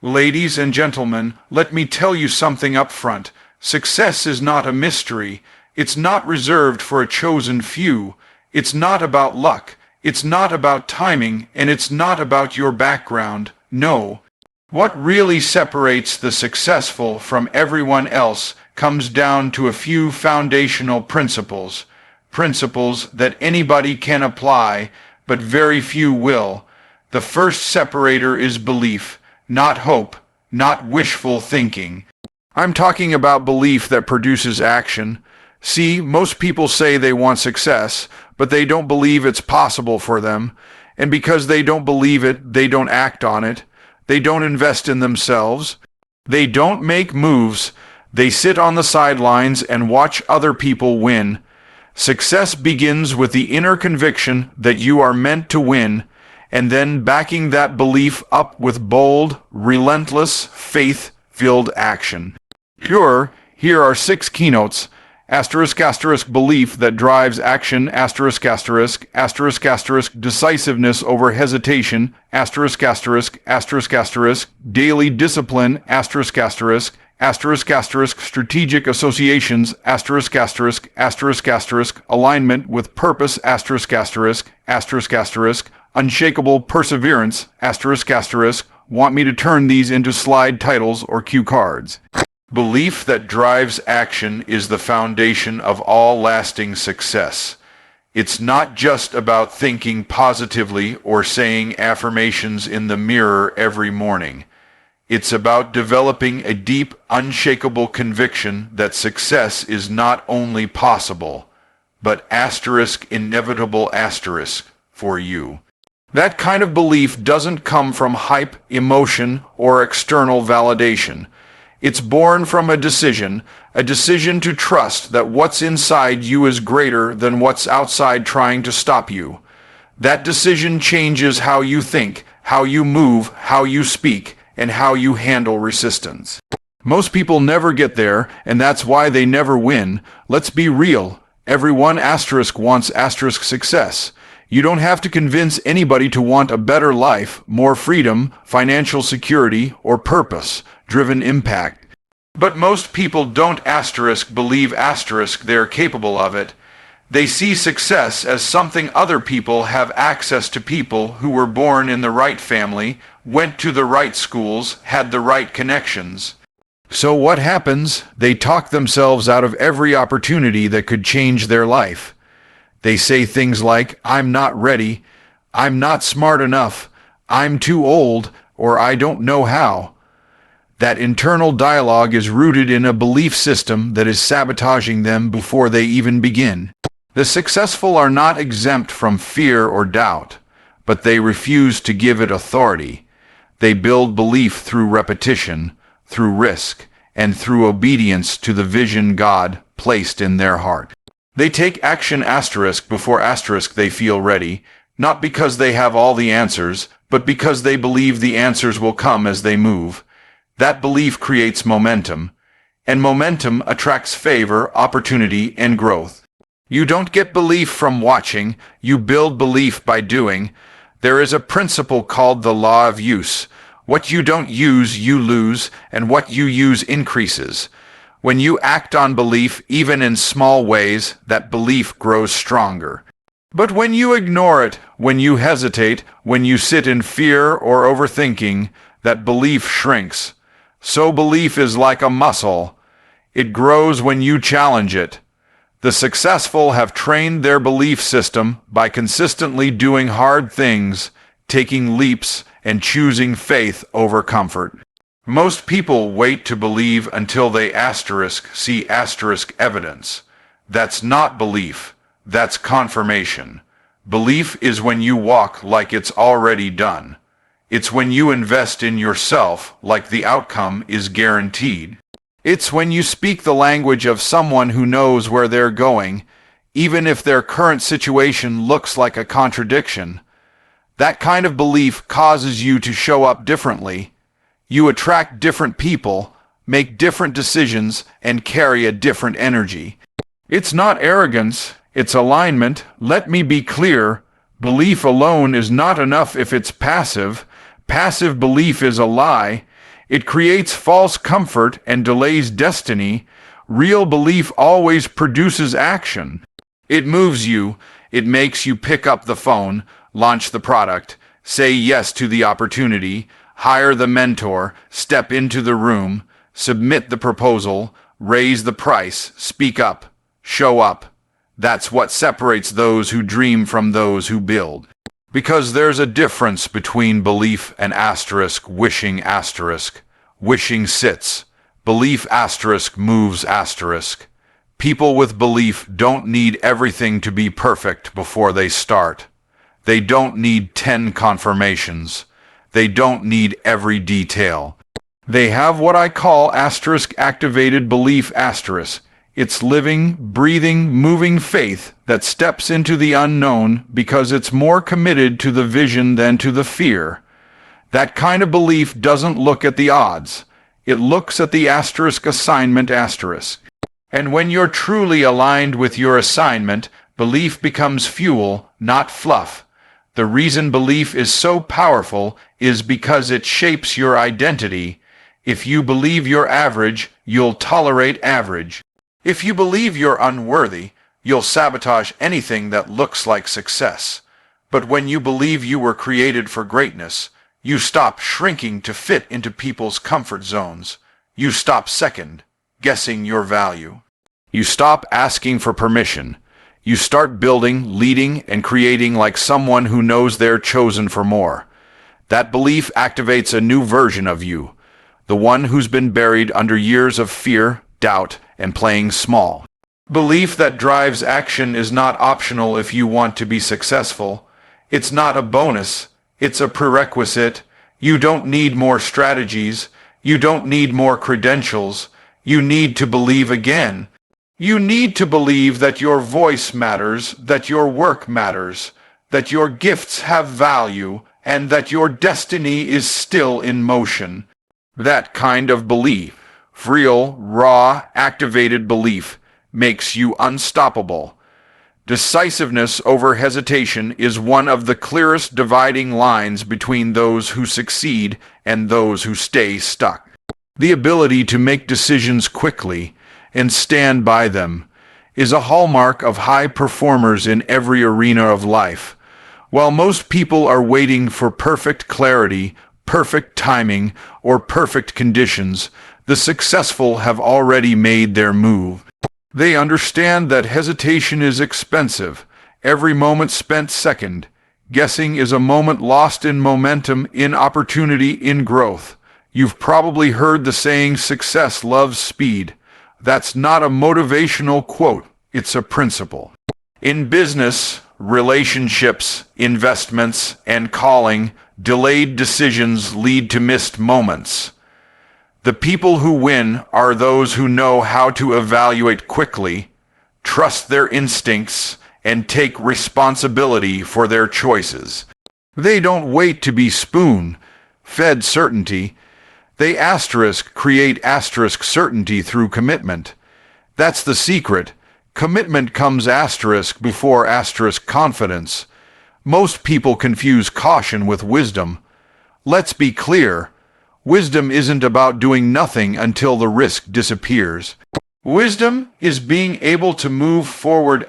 Ladies and gentlemen, let me tell you something up front. Success is not a mystery. It's not reserved for a chosen few. It's not about luck. It's not about timing, and it's not about your background. No. What really separates the successful from everyone else comes down to a few foundational principles. Principles that anybody can apply, but very few will. The first separator is belief, not hope, not wishful thinking. I'm talking about belief that produces action. See, most people say they want success, but they don't believe it's possible for them. And because they don't believe it, they don't act on it. They don't invest in themselves. They don't make moves. They sit on the sidelines and watch other people win. Success begins with the inner conviction that you are meant to win, and then backing that belief up with bold, relentless, faith-filled action. Here are 6 keynotes. Belief that drives action, decisiveness over hesitation, daily discipline, strategic associations, alignment with purpose, unshakable perseverance, want me to turn these into slide titles or cue cards. Belief that drives action is the foundation of all lasting success. It's not just about thinking positively or saying affirmations in the mirror every morning. It's about developing a deep, unshakable conviction that success is not only possible, but inevitable for you. That kind of belief doesn't come from hype, emotion, or external validation. It's born from a decision to trust that what's inside you is greater than what's outside trying to stop you. That decision changes how you think, how you move, how you speak, and how you handle resistance. Most people never get there, and that's why they never win. Let's be real. Everyone wants success. You don't have to convince anybody to want a better life, more freedom, financial security, or purpose-driven impact. But most people don't believe they're capable of it. They see success as something other people have access to, people who were born in the right family, went to the right schools, had the right connections. So what happens? They talk themselves out of every opportunity that could change their life. They say things like, "I'm not ready," "I'm not smart enough," "I'm too old," or "I don't know how." That internal dialogue is rooted in a belief system that is sabotaging them before they even begin. The successful are not exempt from fear or doubt, but they refuse to give it authority. They build belief through repetition, through risk, and through obedience to the vision God placed in their heart. They take action before they feel ready, not because they have all the answers, but because they believe the answers will come as they move. That belief creates momentum, and momentum attracts favor, opportunity, and growth. You don't get belief from watching, you build belief by doing. There is a principle called the law of use. What you don't use, you lose, and what you use increases. When you act on belief, even in small ways, that belief grows stronger. But when you ignore it, when you hesitate, when you sit in fear or overthinking, that belief shrinks. So belief is like a muscle. It grows when you challenge it. The successful have trained their belief system by consistently doing hard things, taking leaps, and choosing faith over comfort. Most people wait to believe until they see evidence. That's not belief. That's confirmation. Belief is when you walk like it's already done. It's when you invest in yourself like the outcome is guaranteed. It's when you speak the language of someone who knows where they're going, even if their current situation looks like a contradiction. That kind of belief causes you to show up differently. You attract different people, make different decisions, and carry a different energy. It's not arrogance, it's alignment. Let me be clear. Belief alone is not enough if it's passive. Passive belief is a lie. It creates false comfort and delays destiny. Real belief always produces action. It moves you. It makes you pick up the phone, launch the product, say yes to the opportunity, hire the mentor, step into the room, submit the proposal, raise the price, speak up, show up. That's what separates those who dream from those who build. Because there's a difference between belief and asterisk, wishing asterisk. Wishing sits. Belief asterisk moves asterisk. People with belief don't need everything to be perfect before they start. They don't need 10 confirmations. They don't need every detail. They have what I call asterisk activated belief asterisk. It's living, breathing, moving faith that steps into the unknown because it's more committed to the vision than to the fear. That kind of belief doesn't look at the odds. It looks at the asterisk assignment asterisk. And when you're truly aligned with your assignment, belief becomes fuel, not fluff. The reason belief is so powerful is because it shapes your identity. If you believe you're average, you'll tolerate average. If you believe you're unworthy, you'll sabotage anything that looks like success. But when you believe you were created for greatness, you stop shrinking to fit into people's comfort zones. You stop second-guessing your value. You stop asking for permission. You start building, leading, and creating like someone who knows they're chosen for more. That belief activates a new version of you, the one who's been buried under years of fear, doubt, and playing small. Belief that drives action is not optional if you want to be successful. It's not a bonus. It's a prerequisite. You don't need more strategies. You don't need more credentials. You need to believe again. You need to believe that your voice matters, that your work matters, that your gifts have value, and that your destiny is still in motion. That kind of belief, real, raw, activated belief, makes you unstoppable. Decisiveness over hesitation is one of the clearest dividing lines between those who succeed and those who stay stuck. The ability to make decisions quickly and stand by them is a hallmark of high performers in every arena of life. While most people are waiting for perfect clarity, perfect timing, or perfect conditions, the successful have already made their move. They understand that hesitation is expensive. Every moment spent second. Guessing is a moment lost in momentum, in opportunity, in growth. You've probably heard the saying, success loves speed. That's not a motivational quote. It's a principle. In business, relationships, investments, and calling, delayed decisions lead to missed moments. The people who win are those who know how to evaluate quickly, trust their instincts, and take responsibility for their choices. They don't wait to be spoon-fed certainty. They create certainty through commitment. That's the secret. Commitment comes before confidence. Most people confuse caution with wisdom. Let's be clear. Wisdom isn't about doing nothing until the risk disappears. Wisdom is being able to move forward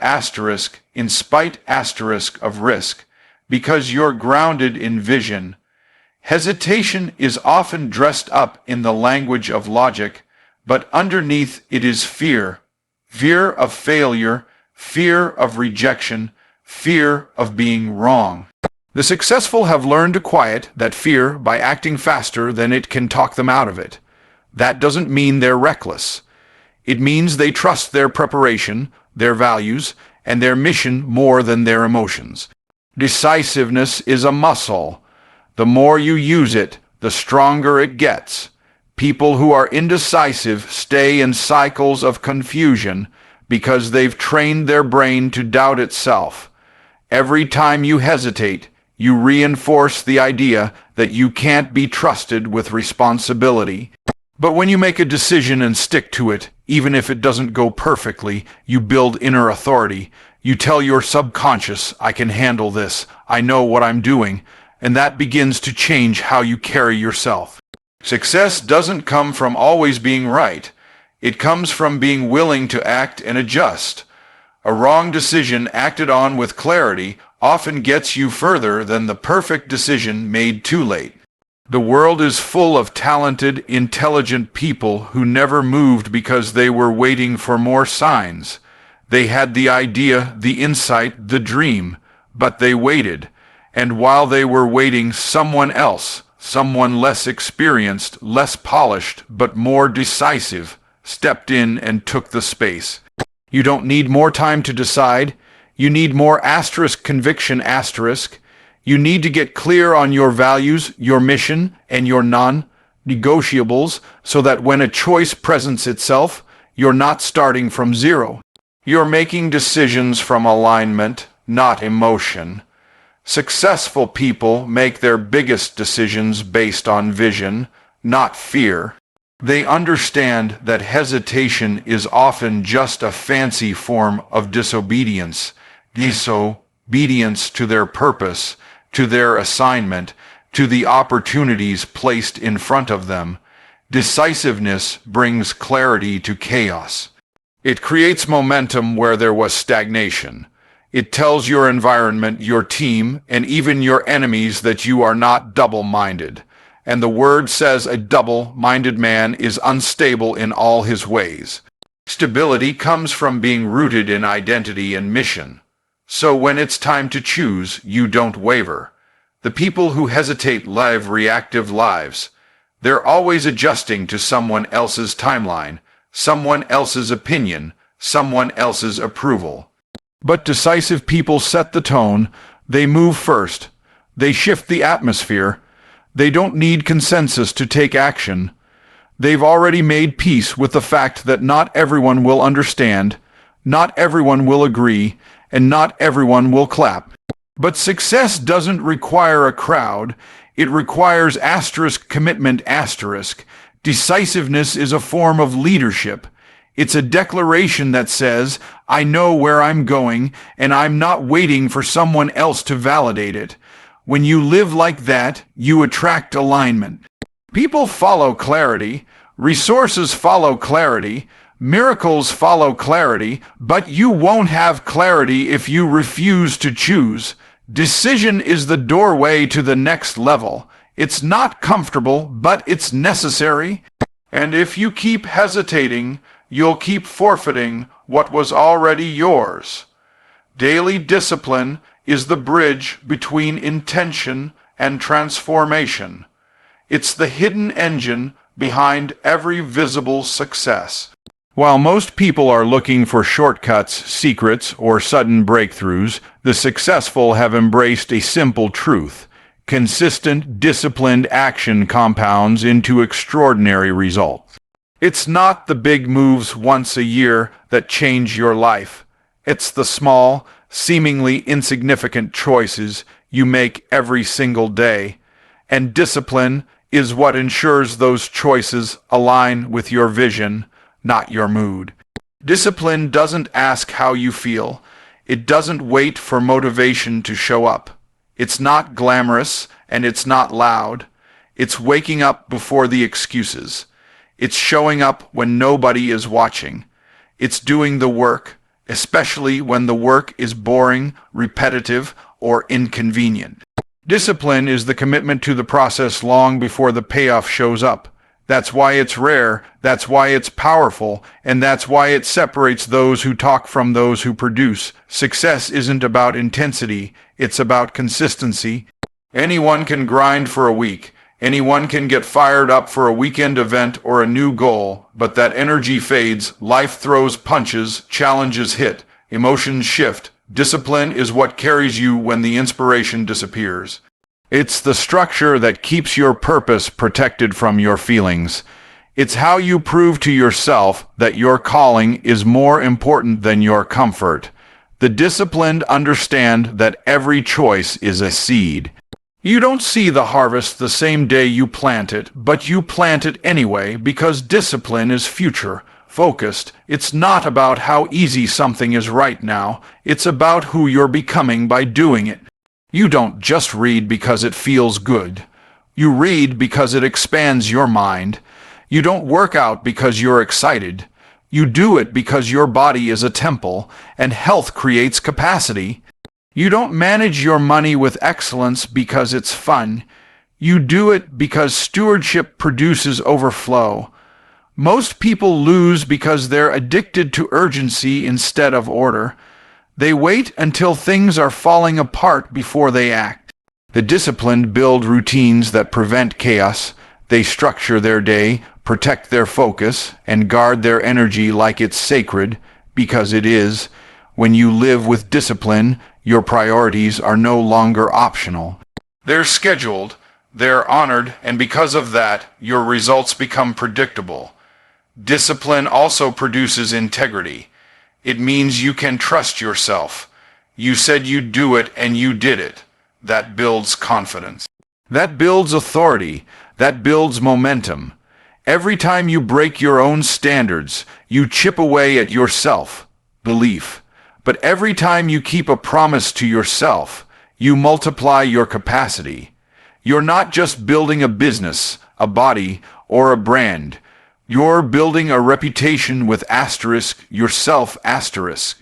in spite of risk, because you're grounded in vision. Hesitation is often dressed up in the language of logic, but underneath it is fear. Fear of failure, fear of rejection, fear of being wrong. The successful have learned to quiet that fear by acting faster than it can talk them out of it. That doesn't mean they're reckless. It means they trust their preparation, their values, and their mission more than their emotions. Decisiveness is a muscle. The more you use it, the stronger it gets. People who are indecisive stay in cycles of confusion because they've trained their brain to doubt itself. Every time you hesitate, you reinforce the idea that you can't be trusted with responsibility. But when you make a decision and stick to it, even if it doesn't go perfectly, you build inner authority. You tell your subconscious, I can handle this, I know what I'm doing, and that begins to change how you carry yourself. Success doesn't come from always being right. It comes from being willing to act and adjust. A wrong decision acted on with clarity often gets you further than the perfect decision made too late. The world is full of talented, intelligent people who never moved because they were waiting for more signs. They had the idea, the insight, the dream, but they waited. And while they were waiting, someone else, someone less experienced, less polished, but more decisive, stepped in and took the space. You don't need more time to decide. You need more conviction. You need to get clear on your values, your mission, and your non-negotiables so that when a choice presents itself, you're not starting from zero. You're making decisions from alignment, not emotion. Successful people make their biggest decisions based on vision, not fear. They understand that hesitation is often just a fancy form of disobedience to their purpose, to their assignment, to the opportunities placed in front of them. Decisiveness brings clarity to chaos. It creates momentum where there was stagnation. It tells your environment, your team, and even your enemies that you are not double-minded. And the word says a double-minded man is unstable in all his ways. Stability comes from being rooted in identity and mission. So when it's time to choose, you don't waver. The people who hesitate live reactive lives. They're always adjusting to someone else's timeline, someone else's opinion, someone else's approval. But decisive people set the tone. They move first. They shift the atmosphere. They don't need consensus to take action. They've already made peace with the fact that not everyone will understand, not everyone will agree, and not everyone will clap. But success doesn't require a crowd. It requires commitment. Decisiveness is a form of leadership. It's a declaration that says, I know where I'm going, and I'm not waiting for someone else to validate it. When you live like that, you attract alignment. People follow clarity, resources follow clarity, miracles follow clarity, but you won't have clarity if you refuse to choose. Decision is the doorway to the next level. It's not comfortable, but it's necessary. And if you keep hesitating, you'll keep forfeiting what was already yours. Daily discipline is the bridge between intention and transformation. It's the hidden engine behind every visible success. While most people are looking for shortcuts, secrets, or sudden breakthroughs, the successful have embraced a simple truth. Consistent, disciplined action compounds into extraordinary results. It's not the big moves once a year that change your life. It's the small, seemingly insignificant choices you make every single day. And discipline is what ensures those choices align with your vision, not your mood. Discipline doesn't ask how you feel. It doesn't wait for motivation to show up. It's not glamorous and it's not loud. It's waking up before the excuses. It's showing up when nobody is watching. It's doing the work, especially when the work is boring, repetitive, or inconvenient. Discipline is the commitment to the process long before the payoff shows up. That's why it's rare, that's why it's powerful, and that's why it separates those who talk from those who produce. Success isn't about intensity, it's about consistency. Anyone can grind for a week. Anyone can get fired up for a weekend event or a new goal, but that energy fades, life throws punches, challenges hit, emotions shift. Discipline is what carries you when the inspiration disappears. It's the structure that keeps your purpose protected from your feelings. It's how you prove to yourself that your calling is more important than your comfort. The disciplined understand that every choice is a seed. You don't see the harvest the same day you plant it, but you plant it anyway because discipline is future-focused. It's not about how easy something is right now. It's about who you're becoming by doing it. You don't just read because it feels good. You read because it expands your mind. You don't work out because you're excited. You do it because your body is a temple, and health creates capacity. You don't manage your money with excellence because it's fun. You do it because stewardship produces overflow. Most people lose because they're addicted to urgency instead of order. They wait until things are falling apart before they act. The disciplined build routines that prevent chaos. They structure their day, protect their focus, and guard their energy like it's sacred, because it is. When you live with discipline, your priorities are no longer optional. They're scheduled, they're honored, and because of that, your results become predictable. Discipline also produces integrity. It means you can trust yourself. You said you'd do it, and you did it. That builds confidence. That builds authority. That builds momentum. Every time you break your own standards, you chip away at your self-belief. But every time you keep a promise to yourself, you multiply your capacity. You're not just building a business, a body, or a brand. You're building a reputation with asterisk, yourself asterisk.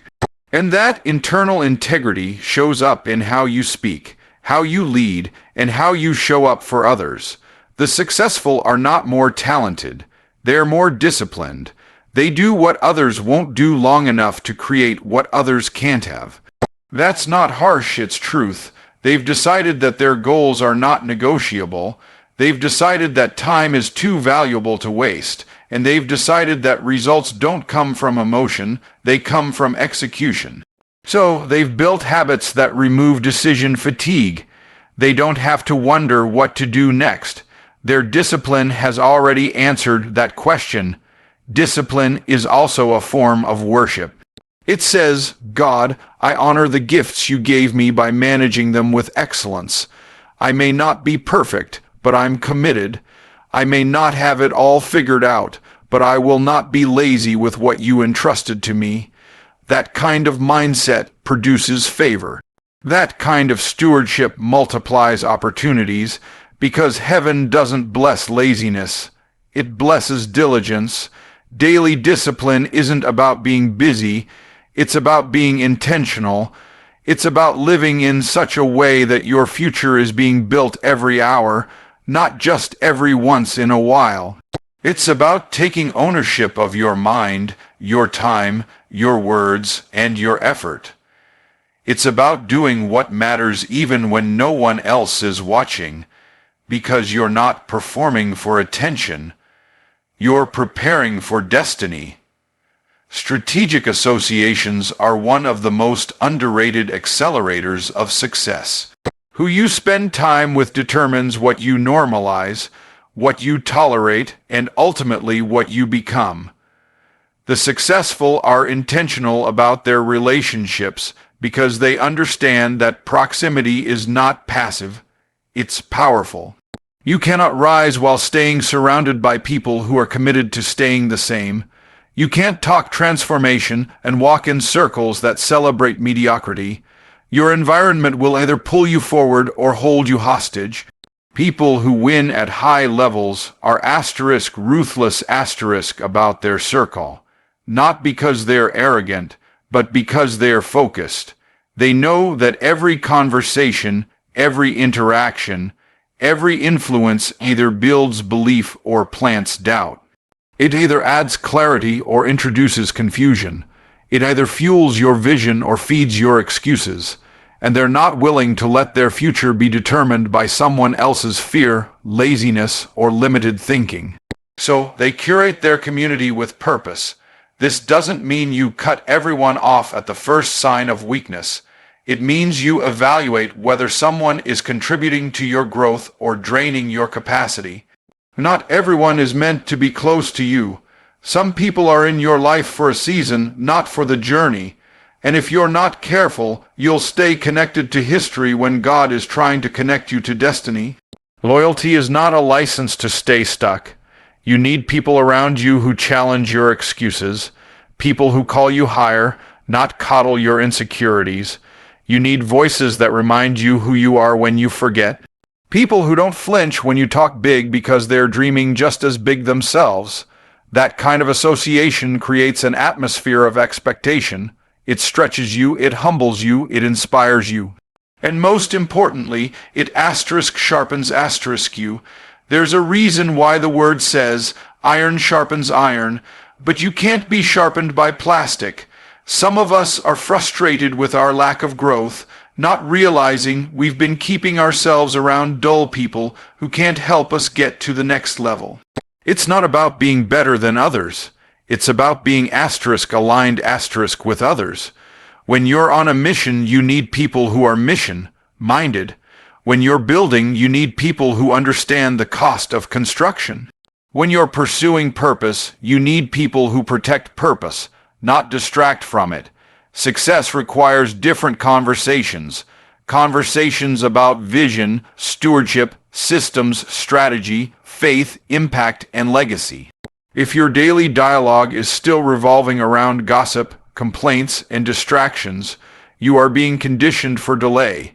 And that internal integrity shows up in how you speak, how you lead, and how you show up for others. The successful are not more talented. They're more disciplined. They do what others won't do long enough to create what others can't have. That's not harsh, it's truth. They've decided that their goals are not negotiable. They've decided that time is too valuable to waste. And they've decided that results don't come from emotion, they come from execution. So they've built habits that remove decision fatigue. They don't have to wonder what to do next. Their discipline has already answered that question. Discipline is also a form of worship. It says, God, I honor the gifts you gave me by managing them with excellence. I may not be perfect, but I'm committed. I may not have it all figured out, but I will not be lazy with what you entrusted to me. That kind of mindset produces favor. That kind of stewardship multiplies opportunities, because heaven doesn't bless laziness. It blesses diligence. Daily discipline isn't about being busy. It's about being intentional. It's about living in such a way that your future is being built every hour, not just every once in a while. It's about taking ownership of your mind, your time, your words, and your effort. It's about doing what matters even when no one else is watching, because you're not performing for attention. You're preparing for destiny. Strategic associations are one of the most underrated accelerators of success. Who you spend time with determines what you normalize, what you tolerate, and ultimately what you become. The successful are intentional about their relationships because they understand that proximity is not passive, it's powerful. You cannot rise while staying surrounded by people who are committed to staying the same. You can't talk transformation and walk in circles that celebrate mediocrity. Your environment will either pull you forward or hold you hostage. People who win at high levels are ruthless about their circle. Not because they're arrogant, but because they're focused. They know that every conversation, every interaction, every influence either builds belief or plants doubt. It either adds clarity or introduces confusion. It either fuels your vision or feeds your excuses. And they're not willing to let their future be determined by someone else's fear, laziness, or limited thinking. So they curate their community with purpose. This doesn't mean you cut everyone off at the first sign of weakness. It means you evaluate whether someone is contributing to your growth or draining your capacity. Not everyone is meant to be close to you. Some people are in your life for a season, not for the journey. And if you're not careful, you'll stay connected to history when God is trying to connect you to destiny. Loyalty is not a license to stay stuck. You need people around you who challenge your excuses, people who call you higher, not coddle your insecurities. You need voices that remind you who you are when you forget. People who don't flinch when you talk big because they're dreaming just as big themselves. That kind of association creates an atmosphere of expectation. It stretches you, it humbles you, it inspires you. And most importantly, it sharpens you. There's a reason why the word says, iron sharpens iron, but you can't be sharpened by plastic. Some of us are frustrated with our lack of growth, not realizing we've been keeping ourselves around dull people who can't help us get to the next level. It's not about being better than others. It's about being aligned with others. When you're on a mission, you need people who are mission-minded. When you're building, you need people who understand the cost of construction. When you're pursuing purpose, you need people who protect purpose, not distract from it. Success requires different conversations. Conversations about vision, stewardship, systems, strategy, faith, impact, and legacy. If your daily dialogue is still revolving around gossip, complaints, and distractions, you are being conditioned for delay.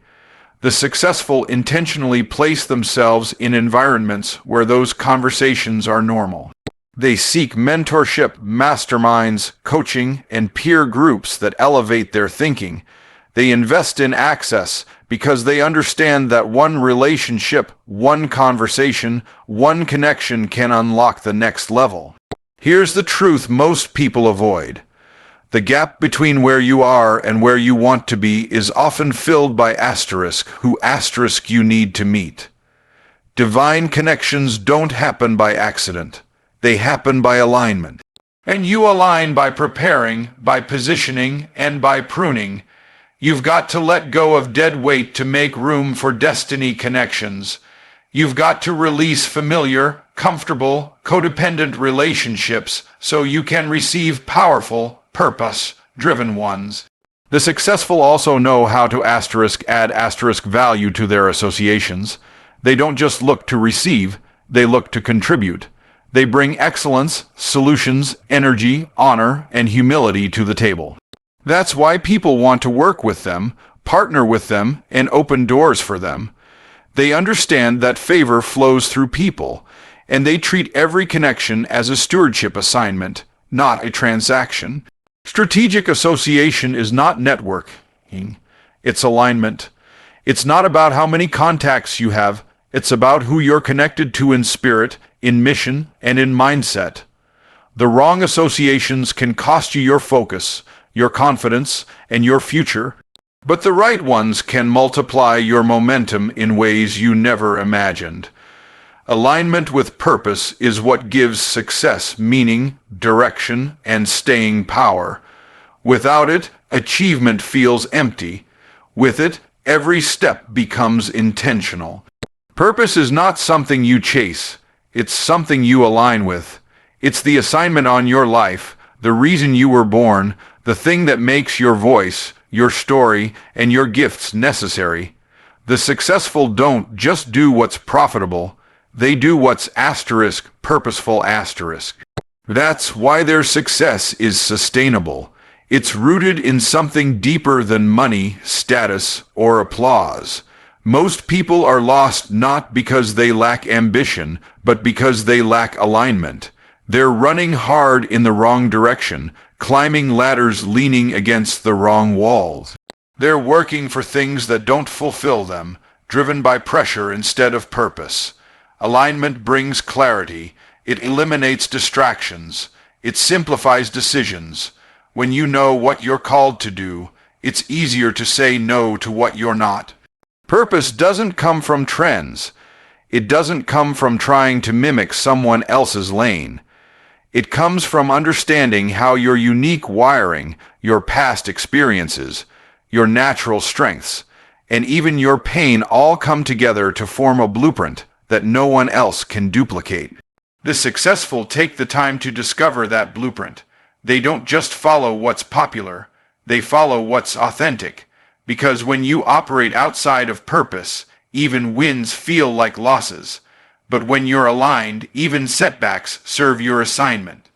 The successful intentionally place themselves in environments where those conversations are normal. They seek mentorship, masterminds, coaching, and peer groups that elevate their thinking. They invest in access because they understand that one relationship, one conversation, one connection can unlock the next level. Here's the truth most people avoid. The gap between where you are and where you want to be is often filled by who you need to meet. Divine connections don't happen by accident. They happen by alignment. And you align by preparing, by positioning, and by pruning. You've got to let go of dead weight to make room for destiny connections. You've got to release familiar, comfortable, codependent relationships so you can receive powerful, purpose-driven ones. The successful also know how to add value to their associations. They don't just look to receive, they look to contribute. They bring excellence, solutions, energy, honor, and humility to the table. That's why people want to work with them, partner with them, and open doors for them. They understand that favor flows through people, and they treat every connection as a stewardship assignment, not a transaction. Strategic association is not networking, it's alignment. It's not about how many contacts you have, it's about who you're connected to in spirit, in mission, and in mindset. The wrong associations can cost you your focus, your confidence, and your future, but the right ones can multiply your momentum in ways you never imagined. Alignment with purpose is what gives success meaning, direction, and staying power. Without it, achievement feels empty. With it, every step becomes intentional. Purpose is not something you chase. It's something you align with. It's the assignment on your life, the reason you were born, the thing that makes your voice, your story, and your gifts necessary. The successful don't just do what's profitable. They do what's purposeful. That's why their success is sustainable. It's rooted in something deeper than money, status, or applause. Most people are lost not because they lack ambition, but because they lack alignment. They're running hard in the wrong direction, climbing ladders leaning against the wrong walls. They're working for things that don't fulfill them, driven by pressure instead of purpose. Alignment brings clarity. It eliminates distractions. It simplifies decisions. When you know what you're called to do, it's easier to say no to what you're not. Purpose doesn't come from trends. It doesn't come from trying to mimic someone else's lane. It comes from understanding how your unique wiring, your past experiences, your natural strengths, and even your pain all come together to form a blueprint that no one else can duplicate. The successful take the time to discover that blueprint. They don't just follow what's popular, they follow what's authentic. Because when you operate outside of purpose, even wins feel like losses. But when you're aligned, even setbacks serve your assignment.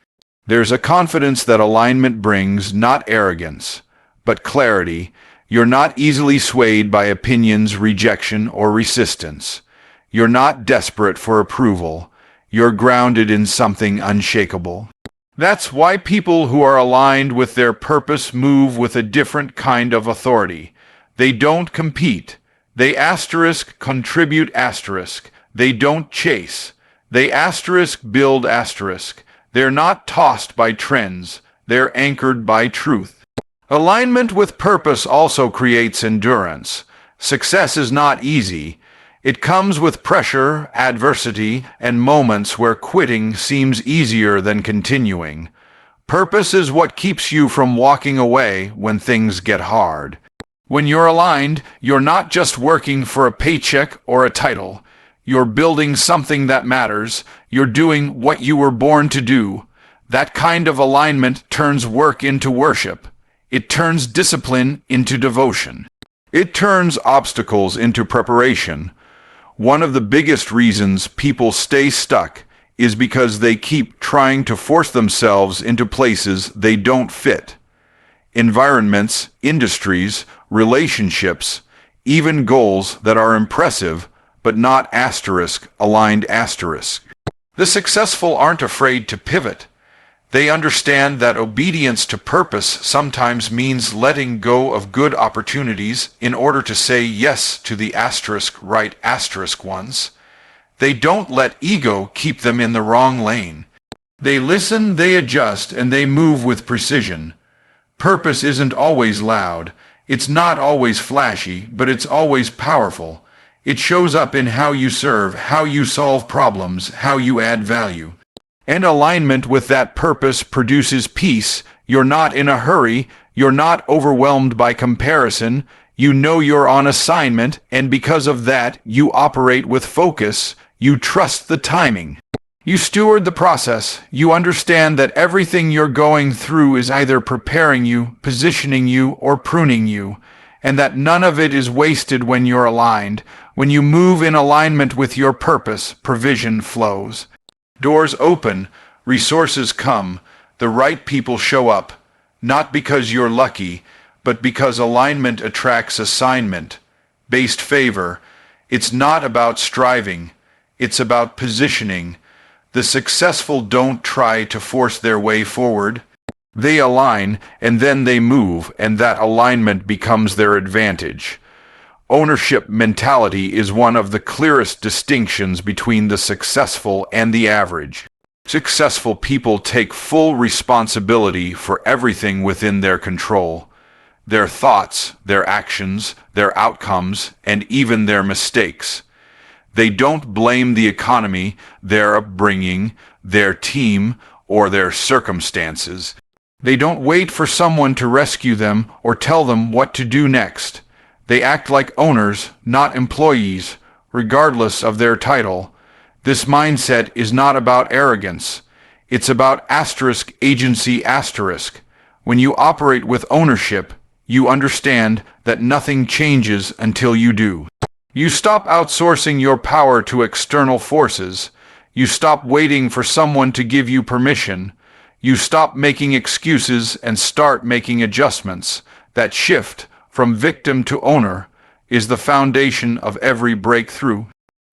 There's a confidence that alignment brings, not arrogance, but clarity. You're not easily swayed by opinions, rejection, or resistance. You're not desperate for approval. You're grounded in something unshakable. That's why people who are aligned with their purpose move with a different kind of authority. They don't compete. They contribute asterisk. They don't chase. They build asterisk. They're not tossed by trends. They're anchored by truth. Alignment with purpose also creates endurance. Success is not easy. It comes with pressure, adversity, and moments where quitting seems easier than continuing. Purpose is what keeps you from walking away when things get hard. When you're aligned, you're not just working for a paycheck or a title. You're building something that matters. You're doing what you were born to do. That kind of alignment turns work into worship. It turns discipline into devotion. It turns obstacles into preparation. One of the biggest reasons people stay stuck is because they keep trying to force themselves into places they don't fit. Environments, industries, relationships, even goals that are impressive but not aligned asterisk. The successful aren't afraid to pivot. They understand that obedience to purpose sometimes means letting go of good opportunities in order to say yes to the right ones. They don't let ego keep them in the wrong lane. They listen, they adjust, and they move with precision. Purpose isn't always loud. It's not always flashy, but it's always powerful. It shows up in how you serve, how you solve problems, how you add value. And alignment with that purpose produces peace. You're not in a hurry. You're not overwhelmed by comparison. You know you're on assignment, and because of that, you operate with focus. You trust the timing. You steward the process. You understand that everything you're going through is either preparing you, positioning you, or pruning you, and that none of it is wasted when you're aligned. When you move in alignment with your purpose, provision flows. Doors open, resources come, the right people show up, not because you're lucky, but because alignment attracts assignment-based favor. It's not about striving, it's about positioning. The successful don't try to force their way forward. They align, and then they move, and that alignment becomes their advantage. Ownership mentality is one of the clearest distinctions between the successful and the average. Successful people take full responsibility for everything within their control. Their thoughts, their actions, their outcomes, and even their mistakes. They don't blame the economy, their upbringing, their team, or their circumstances. They don't wait for someone to rescue them or tell them what to do next. They act like owners, not employees, regardless of their title. This mindset is not about arrogance. It's about agency. When you operate with ownership, you understand that nothing changes until you do. You stop outsourcing your power to external forces. You stop waiting for someone to give you permission. You stop making excuses and start making adjustments. That shift from victim to owner is the foundation of every breakthrough.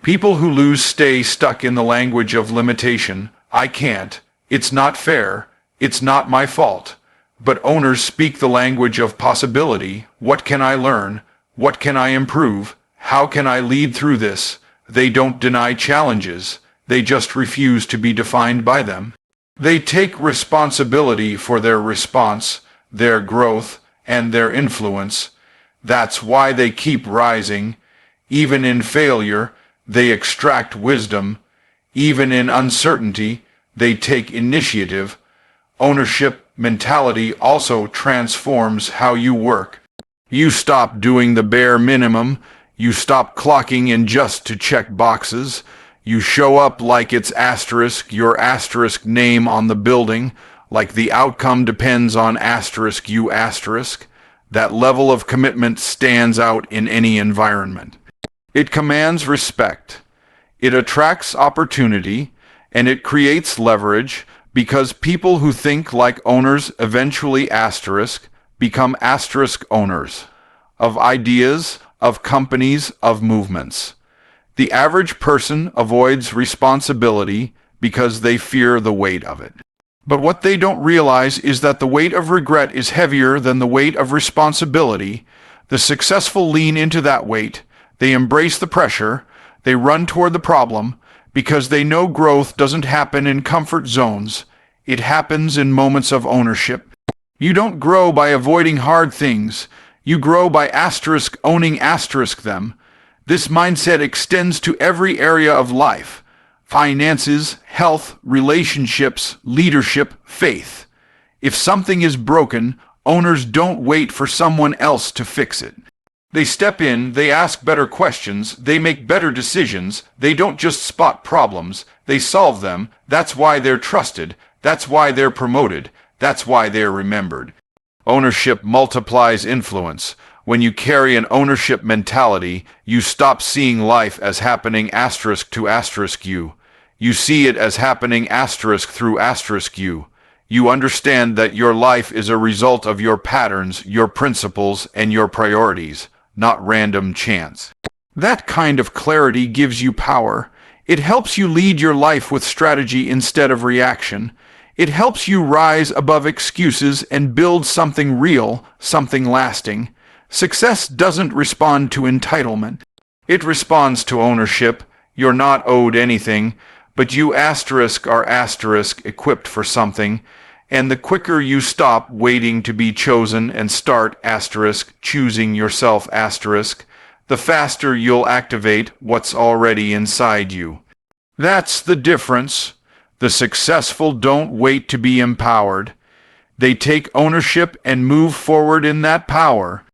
People who lose stay stuck in the language of limitation. I can't. It's not fair. It's not my fault. But owners speak the language of possibility. What can I learn? What can I improve? How can I lead through this? They don't deny challenges. They just refuse to be defined by them. They take responsibility for their response, their growth, and their influence. That's why they keep rising. Even in failure, they extract wisdom. Even in uncertainty, they take initiative. Ownership mentality also transforms how you work. You stop doing the bare minimum. You stop clocking in just to check boxes. You show up like it's your name on the building, like the outcome depends on you. That level of commitment stands out in any environment. It commands respect. It attracts opportunity, and it creates leverage because people who think like owners eventually become owners of ideas, of companies, of movements. The average person avoids responsibility because they fear the weight of it. But what they don't realize is that the weight of regret is heavier than the weight of responsibility. The successful lean into that weight. They embrace the pressure. They run toward the problem because they know growth doesn't happen in comfort zones. It happens in moments of ownership. You don't grow by avoiding hard things. You grow by owning them. This mindset extends to every area of life. Finances, health, relationships, leadership, faith. If something is broken, owners don't wait for someone else to fix it. They step in, they ask better questions, they make better decisions, they don't just spot problems, they solve them. That's why they're trusted, that's why they're promoted, that's why they're remembered. Ownership multiplies influence. When you carry an ownership mentality, you stop seeing life as happening to you. You see it as happening through you. You understand that your life is a result of your patterns, your principles, and your priorities, not random chance. That kind of clarity gives you power. It helps you lead your life with strategy instead of reaction. It helps you rise above excuses and build something real, something lasting. Success doesn't respond to entitlement. It responds to ownership. You're not owed anything, but you are equipped for something. And the quicker you stop waiting to be chosen and start choosing yourself the faster you'll activate what's already inside you. That's the difference. The successful don't wait to be empowered. They take ownership and move forward in that power.